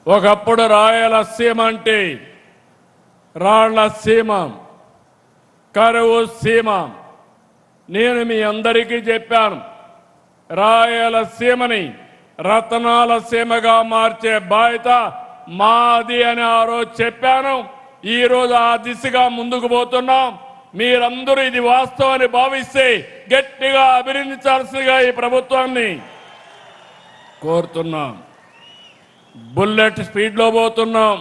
ఒకప్పుడు రాయలసీమ అంటే రాళ్ల సీమ, కరువు సీమ. నేను మీ అందరికీ చెప్పాను, రాయలసీమని రతనాల సీమగా మార్చే బాధ్యత మాది అని ఆ రోజు చెప్పాను. ఈ రోజు ఆ దిశగా ముందుకు పోతున్నాం. మీరందరూ ఇది వాస్తవాన్ని భావిస్తే గట్టిగా అభినందించాల్సిందిగా ఈ ప్రభుత్వాన్ని కోరుతున్నాం. బుల్లెట్ స్పీడ్లో పోతున్నాం.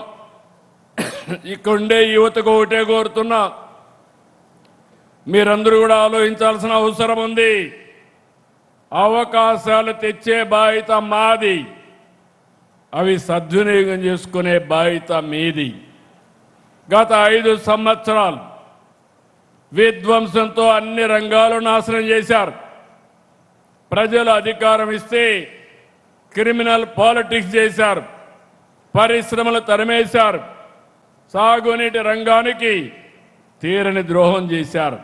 ఇక్కడుండే యువతకు ఒకటే కోరుతున్నా, మీరందరూ కూడా ఆలోచించాల్సిన అవసరం ఉంది. అవకాశాలు తెచ్చే బాధ్యత మాది, అవి సద్వినియోగం చేసుకునే బాధ్యత మీది. గత 5 సంవత్సరాలు విధ్వంసంతో అన్ని రంగాలు నాశనం చేశారు. ప్రజలు అధికారం ఇస్తే క్రిమినల్ పాలిటిక్స్ చేశారు, పరిశ్రమలు తరిమేశారు, సాగునీటి రంగానికి తీరని ద్రోహం చేశారు.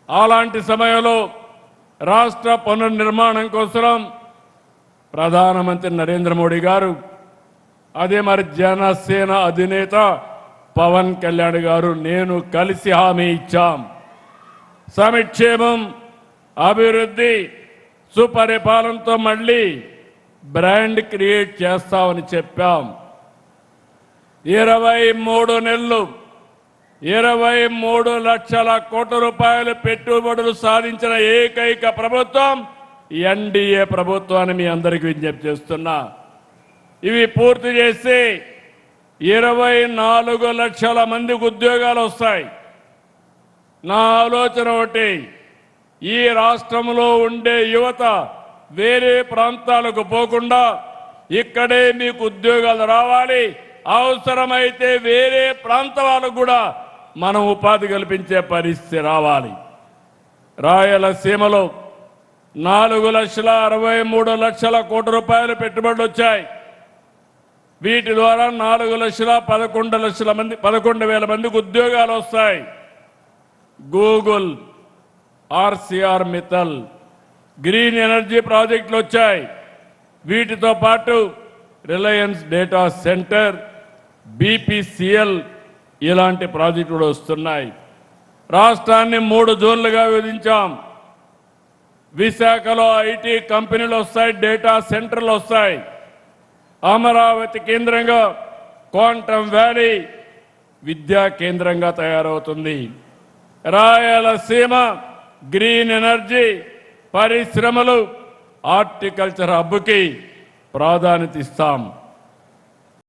అలాంటి సమయంలో రాష్ట్ర పునర్నిర్మాణం కోసం ప్రధానమంత్రి నరేంద్ర మోడీ గారు, అదే మరి జనసేన అధినేత పవన్ కళ్యాణ్ గారు, నేను కలిసి హామీ ఇచ్చాం. సంక్షేమం, అభివృద్ధి, సుపరిపాలనతో మళ్ళీ బ్రాండ్ క్రియేట్ చేస్తామని చెప్పాం. 23 నెలలు 23 లక్షల కోట్ల రూపాయలు పెట్టుబడులు సాధించిన ఏకైక ప్రభుత్వం ఎన్డీఏ ప్రభుత్వాన్ని మీ అందరికీ విజ్ఞప్తి చేస్తున్నా. ఇవి పూర్తి చేస్తే 24 లక్షల మందికి ఉద్యోగాలు వస్తాయి. నా ఆలోచన ఒకటి, ఈ రాష్ట్రంలో ఉండే యువత వేరే ప్రాంతాలకు పోకుండా ఇక్కడే మీకు ఉద్యోగాలు రావాలి. అవసరమైతే వేరే ప్రాంత వాళ్ళకు కూడా మనం ఉపాధి కల్పించే పరిస్థితి రావాలి. రాయలసీమలో 4,63,00,000 కోట్ల రూపాయలు పెట్టుబడులు వచ్చాయి. వీటి ద్వారా 4,11,00,000 మందికి ఉద్యోగాలు వస్తాయి. Google, RCR Mittal, green energy ప్రాజెక్టులు వచ్చాయి. వీటితో పాటు రిలయన్స్ డేటా సెంటర్, బీపీసీఎల్ ఇలాంటి ప్రాజెక్టులు వస్తున్నాయి. రాష్ట్రాన్ని 3 జోన్లుగా విభజించాం. విశాఖలో ఐటీ కంపెనీలు వస్తాయి, డేటా సెంటర్లు వస్తాయి. అమరావతి కేంద్రంగా క్వాంటమ్ వ్యాలీ విద్యా కేంద్రంగా తయారవుతుంది. రాయలసీమ గ్రీన్ ఎనర్జీ, పరిశ్రమలు, హార్టికల్చర్ హబ్కి ప్రాధాన్యత ఇస్తాం.